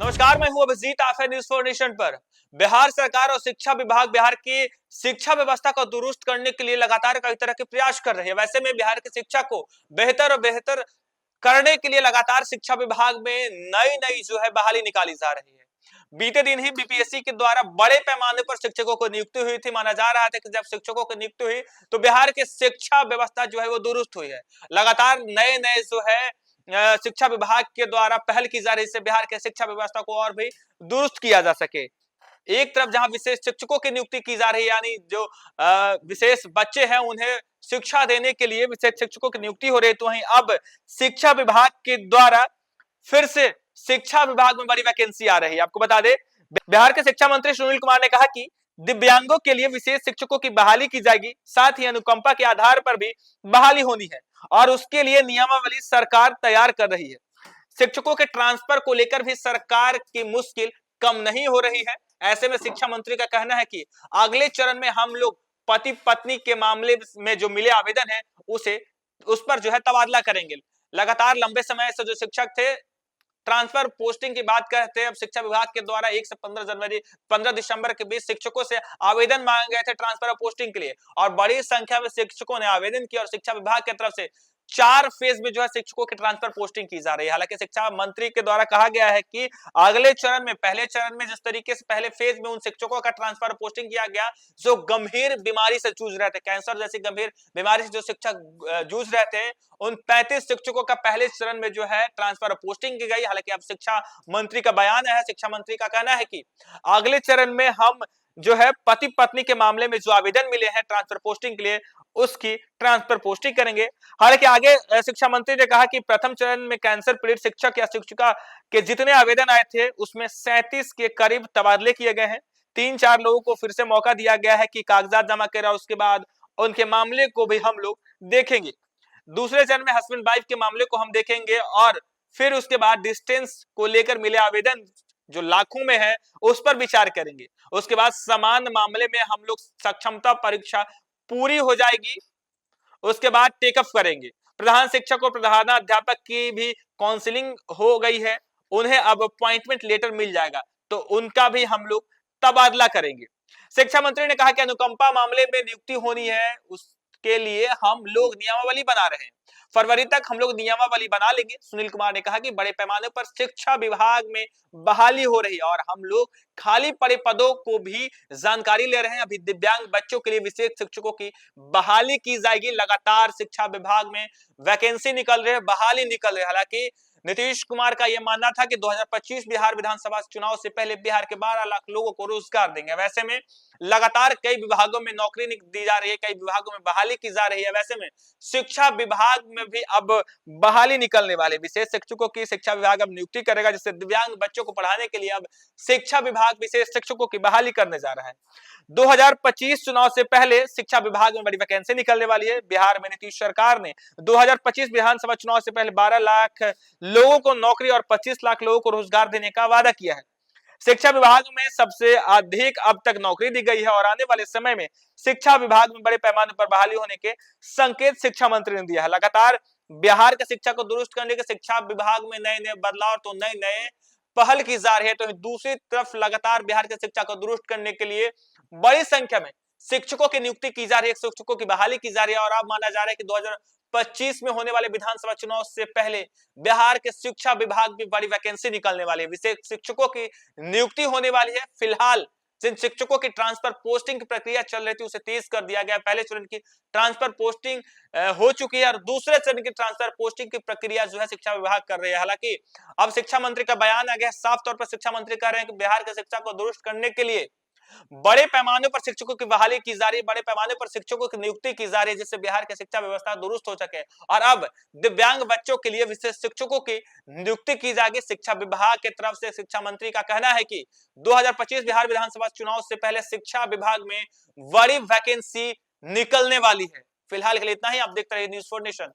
नमस्कार, मैं हूं अभिजीत। आप है न्यूज़ फॉर नेशन पर। बिहार सरकार और शिक्षा विभाग बिहार की शिक्षा व्यवस्था को दुरुस्त करने के लिए लगातार कई तरह के प्रयास कर रहे हैं। वैसे में बिहार की शिक्षा को बेहतर और बेहतर करने के लिए लगातार शिक्षा विभाग में नई नई जो है बहाली निकाली जा रही है। बीते दिन ही बीपीएससी के द्वारा बड़े पैमाने पर शिक्षकों को नियुक्ति हुई थी। माना जा रहा था कि जब शिक्षकों की नियुक्ति हुई तो बिहार की शिक्षा व्यवस्था जो है वो दुरुस्त हुई है। लगातार नए नए जो है शिक्षा विभाग के द्वारा पहल की जा रही है, बिहार के शिक्षा व्यवस्था को और भी दुरुस्त किया जा सके। एक तरफ जहां विशेष शिक्षकों की नियुक्ति की जा रही है, यानी जो विशेष बच्चे हैं उन्हें शिक्षा देने के लिए विशेष शिक्षकों की नियुक्ति हो रही है, तो वहीं अब शिक्षा विभाग के द्वारा फिर से शिक्षा विभाग में बड़ी वैकेंसी आ रही है। आपको बता दें, बिहार के शिक्षा मंत्री सुनील कुमार ने कहा कि दिव्यांगों के लिए विशेष शिक्षकों की बहाली की जाएगी, साथ ही अनुकंपा के आधार पर भी बहाली होनी है और उसके लिए नियमावली सरकार तैयार कर रही है। शिक्षकों के ट्रांसफर को लेकर भी सरकार की मुश्किल कम नहीं हो रही है। ऐसे में शिक्षा मंत्री का कहना है कि अगले चरण में हम लोग पति पत्नी के मामले में जो मिले आवेदन है उस पर जो है तबादला करेंगे। लगातार लंबे समय से जो शिक्षक थे ट्रांसफर पोस्टिंग की बात करते हैं, अब शिक्षा विभाग के द्वारा 1 से 15 दिसंबर के बीच शिक्षकों से आवेदन मांगे गए थे ट्रांसफर पोस्टिंग के लिए और बड़ी संख्या में शिक्षकों ने आवेदन किया और शिक्षा विभाग की तरफ से 4 फेज में जो है शिक्षकों की ट्रांसफर पोस्टिंग की जा रही है। हालांकि शिक्षा मंत्री के द्वारा कहा गया है कि अगले चरण में, पहले चरण में जिस तरीके से पहले फेज में उन शिक्षकों का ट्रांसफर पोस्टिंग किया गया जो गंभीर बीमारी से जूझ रहे थे, कैंसर जैसी गंभीर बीमारी से जो शिक्षक जूझ रहे थे, उन 35 शिक्षकों का पहले चरण में जो है ट्रांसफर पोस्टिंग की गई। हालांकि अब शिक्षा मंत्री का बयान है, शिक्षा मंत्री का कहना है कि अगले चरण में हम जो है पति पत्नी के मामले में जो आवेदन मिले हैं ट्रांसफर पोस्टिंग के लिए उसकी ट्रांसफर पोस्टिंग करेंगे। हालांकि आगे शिक्षा मंत्री ने कहा कि प्रथम चरण में कैंसर पीड़ित शिक्षक या शिक्षिका के जितने आवेदन आए थे उसमें 37 के करीब तबादले किए गए हैं। 3-4 लोगों को फिर से मौका दिया गया है कि कागजात जमा करें और उसके बाद उनके मामले को भी हम लोग देखेंगे। दूसरे चरण में हस्बैंड वाइफ के मामले को हम देखेंगे और फिर उसके बाद डिस्टेंस को लेकर मिले आवेदन जो लाखों में है उस पर विचार करेंगे। उसके बाद समान मामले में हम लोग सक्षमता परीक्षा पूरी हो जाएगी, उसके बाद टेकअप करेंगे। प्रधान शिक्षक और प्रधानाध्यापक की भी काउंसलिंग हो गई है, उन्हें अब अपॉइंटमेंट लेटर मिल जाएगा तो उनका भी हम लोग तबादला करेंगे। शिक्षा मंत्री ने कहा कि अनुकंपा मामले में नियुक्ति होनी है, उसके लिए हम लोग नियमावली बना रहे हैं। फरवरी तक हम लोग नियमावली बना लेंगे। सुनील कुमार ने कहा कि बड़े पैमाने पर शिक्षा विभाग में बहाली हो रही है और हम लोग खाली पड़े पदों को भी जानकारी ले रहे हैं। अभी दिव्यांग बच्चों के लिए विशेष शिक्षकों की बहाली की जाएगी। लगातार शिक्षा विभाग में वैकेंसी निकल रही है, बहाली निकल रही है। हालांकि नीतीश कुमार का यह मानना था कि 2025 बिहार विधानसभा चुनाव से पहले बिहार के 12 लाख लोगों को रोजगार देंगे। वैसे में लगातार कई विभागों में नौकरी दी जा रही है, कई विभागों में बहाली की जा रही है। वैसे में शिक्षा विभाग में भी अब बहाली निकलने वाले विशेष शिक्षकों की शिक्षा विभाग अब नियुक्ति करेगा, जिससे दिव्यांग बच्चों को पढ़ाने के लिए अब शिक्षा विभाग विशेष शिक्षकों की बहाली करने जा रहा है। 2025 चुनाव से पहले शिक्षा विभाग में बड़ी वैकेंसी निकलने वाली है। बिहार में नीतीश सरकार ने 2025 विधानसभा चुनाव से पहले 12 लाख लोगों को नौकरी और 25 लाख लोगों को रोजगार देने का वादा किया है। शिक्षा विभाग में सबसे अधिक अब तक नौकरी दी गई है और आने वाले समय में शिक्षा विभाग में बड़े पैमाने पर बहाली होने के संकेत शिक्षा मंत्री ने दिया है। लगातार बिहार की शिक्षा को दुरुस्त करने के शिक्षा विभाग में नए नए बदलाव तो नए नए पहल की जा रही है, तो दूसरी तरफ लगातार बिहार की शिक्षा को दुरुस्त करने के लिए बड़ी संख्या में शिक्षकों की नियुक्ति की जा रही है, शिक्षकों की बहाली की जा रही है और अब माना जा रहा है कि 2025 में होने वाले विधानसभा चुनाव से पहले बिहार के शिक्षा विभाग में बड़ी वैकेंसी निकलने वाली है, विशेष शिक्षकों की नियुक्ति होने वाली है। फिलहाल जिन शिक्षकों की ट्रांसफर पोस्टिंग की प्रक्रिया चल रही थी उसे तेज कर दिया गया। पहले चरण की ट्रांसफर पोस्टिंग हो चुकी है और दूसरे चरण की ट्रांसफर पोस्टिंग की प्रक्रिया जो है शिक्षा विभाग कर रही है। हालांकि अब शिक्षा मंत्री का बयान आ गया, साफ तौर पर शिक्षा मंत्री कह रहे हैं कि बिहार की शिक्षा को दुरुस्त करने के लिए बड़े पैमाने पर शिक्षकों की बहाली की जा रही है, बड़े पैमाने पर शिक्षकों की नियुक्ति की जा रही है, जिससे बिहार की शिक्षा व्यवस्था दुरुस्त हो सके और अब दिव्यांग बच्चों के लिए विशेष शिक्षकों की नियुक्ति की जाएगी। शिक्षा विभाग की तरफ से शिक्षा मंत्री का कहना है कि 2025 बिहार विधानसभा चुनाव से पहले शिक्षा विभाग में बड़ी वैकेंसी निकलने वाली है। फिलहाल के लिए इतना ही। आप देखते रहिए न्यूज़ फॉर नेशन।